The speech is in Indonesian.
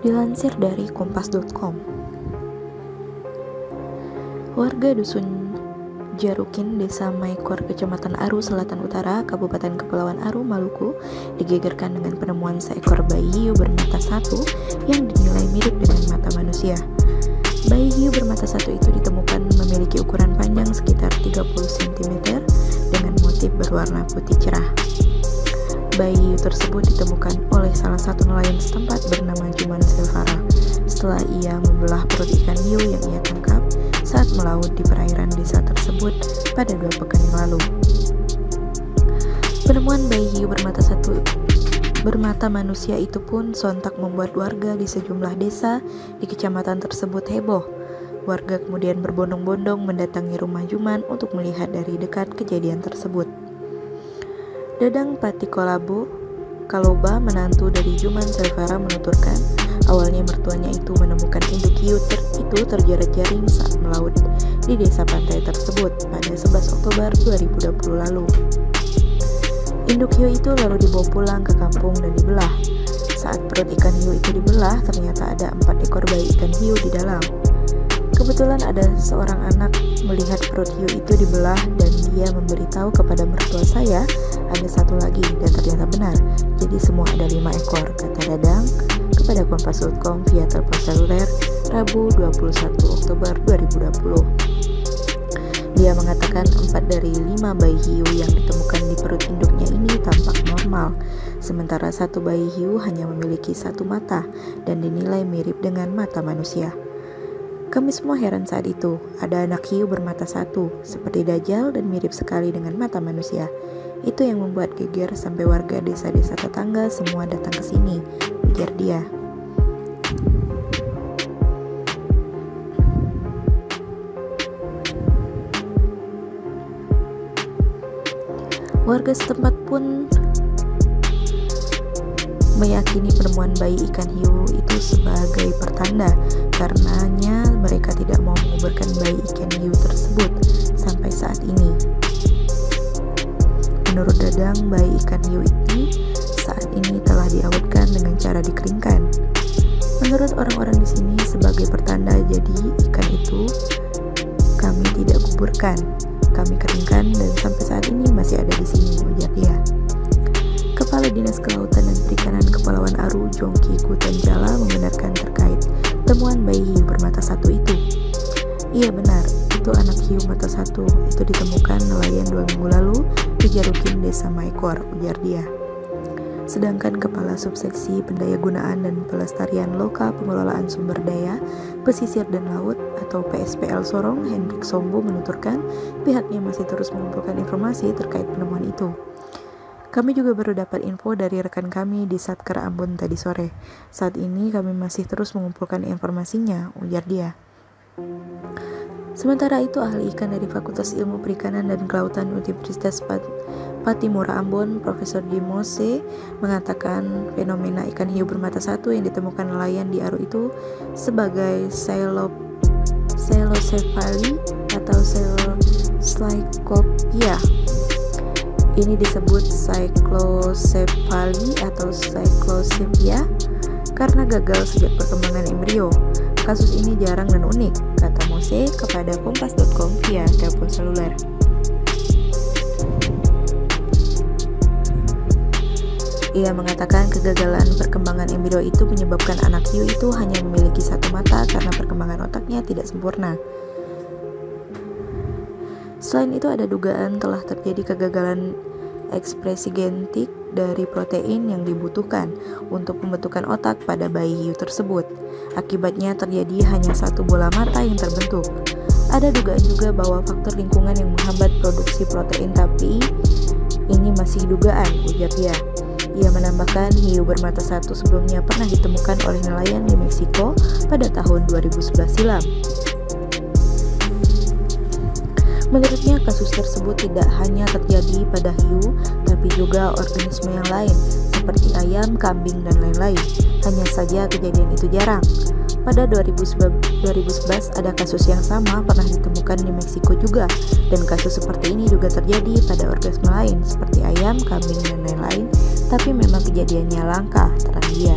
Dilansir dari kompas.com, warga dusun Jarukin, Desa Maekor, Kecamatan Aru, Selatan Utara, Kabupaten Kepulauan Aru, Maluku, digegerkan dengan penemuan seekor bayi hiu bermata satu yang dinilai mirip dengan mata manusia. Bayi hiu bermata satu itu ditemukan memiliki ukuran panjang sekitar 30 cm dengan motif berwarna putih cerah. Bayi hiu tersebut ditemukan oleh salah satu nelayan setempat bernama Juman Selvara setelah ia membelah perut ikan hiu yang ia tangkap saat melaut di perairan desa tersebut pada 2 pekan yang lalu. Penemuan bayi hiu bermata manusia itu pun sontak membuat warga di sejumlah desa di kecamatan tersebut heboh. Warga kemudian berbondong-bondong mendatangi rumah Juman untuk melihat dari dekat kejadian tersebut. Dadang Pati Kaloba, menantu dari Juman Selvara, menuturkan awalnya mertuanya itu menemukan induk hiu itu terjerat jaring saat melaut di desa pantai tersebut pada 11 Oktober 2020 lalu. Induk hiu itu lalu dibawa pulang ke kampung dan dibelah. Saat perut ikan hiu itu dibelah, ternyata ada 4 ekor bayi ikan hiu di dalam. Kebetulan ada seorang anak melihat perut hiu itu dibelah dan dia memberitahu kepada mertua saya ada satu lagi, dan ternyata benar. Jadi semua ada 5 ekor, kata Dadang kepada kompas.com via telepon seluler Rabu 21 Oktober 2020. Dia mengatakan 4 dari 5 bayi hiu yang ditemukan di perut induknya ini tampak normal, sementara 1 bayi hiu hanya memiliki 1 mata dan dinilai mirip dengan mata manusia. Kami semua heran saat itu, ada anak hiu bermata satu, seperti Dajjal dan mirip sekali dengan mata manusia. Itu yang membuat geger sampai warga desa-desa tetangga semua datang ke sini, ujar dia. Warga setempat pun meyakini penemuan bayi ikan hiu itu sebagai pertanda, karenanya mereka tidak mau menguburkan bayi ikan hiu tersebut sampai saat ini. Menurut Dadang, bayi ikan hiu ini saat ini telah diawetkan dengan cara dikeringkan. Menurut orang-orang di sini sebagai pertanda, jadi ikan itu kami tidak kuburkan, kami keringkan dan sampai saat ini masih ada di sini, ujar dia. Kepala Dinas Kelautan dan Perikanan Kepulauan Aru, Jongki Kutanjala, membenarkan terkait temuan bayi hiu bermata satu itu. Iya benar, itu anak hiu mata satu, itu ditemukan nelayan 2 minggu lalu di Jarukin, Desa Maekor, ujar dia. Sedangkan Kepala Subseksi Pendayagunaan dan Pelestarian Lokal Pengelolaan Sumber Daya, Pesisir dan Laut atau PSPL Sorong, Hendrik Sombo, menuturkan pihaknya masih terus mengumpulkan informasi terkait penemuan itu. Kami juga baru dapat info dari rekan kami di Satker Ambon tadi sore. Saat ini kami masih terus mengumpulkan informasinya, ujar dia. Sementara itu, ahli ikan dari Fakultas Ilmu Perikanan dan Kelautan Universitas Patimura Ambon, Profesor Dimose, mengatakan fenomena ikan hiu bermata satu yang ditemukan nelayan di Aru itu sebagai Coelocephaly atau Cyclopia. Ini disebut Cyclocephaly atau Cyclocepia karena gagal sejak perkembangan embrio. Kasus ini jarang dan unik, kata Mose kepada kompas.com via telepon seluler. Ia mengatakan kegagalan perkembangan embrio itu menyebabkan anak hiu itu hanya memiliki 1 mata karena perkembangan otaknya tidak sempurna. Selain itu, ada dugaan telah terjadi kegagalan ekspresi genetik dari protein yang dibutuhkan untuk pembentukan otak pada bayi hiu tersebut. Akibatnya terjadi hanya 1 bola mata yang terbentuk. Ada dugaan juga bahwa faktor lingkungan yang menghambat produksi protein, tapi ini masih dugaan, ujar dia. Ia menambahkan hiu bermata satu sebelumnya pernah ditemukan oleh nelayan di Meksiko pada tahun 2011 silam. Menurutnya, kasus tersebut tidak hanya terjadi pada hiu, tapi juga organisme yang lain, seperti ayam, kambing, dan lain-lain. Hanya saja kejadian itu jarang. Pada 2011 ada kasus yang sama pernah ditemukan di Meksiko juga, dan kasus seperti ini juga terjadi pada organisme lain, seperti ayam, kambing, dan lain-lain, tapi memang kejadiannya langka, terang dia.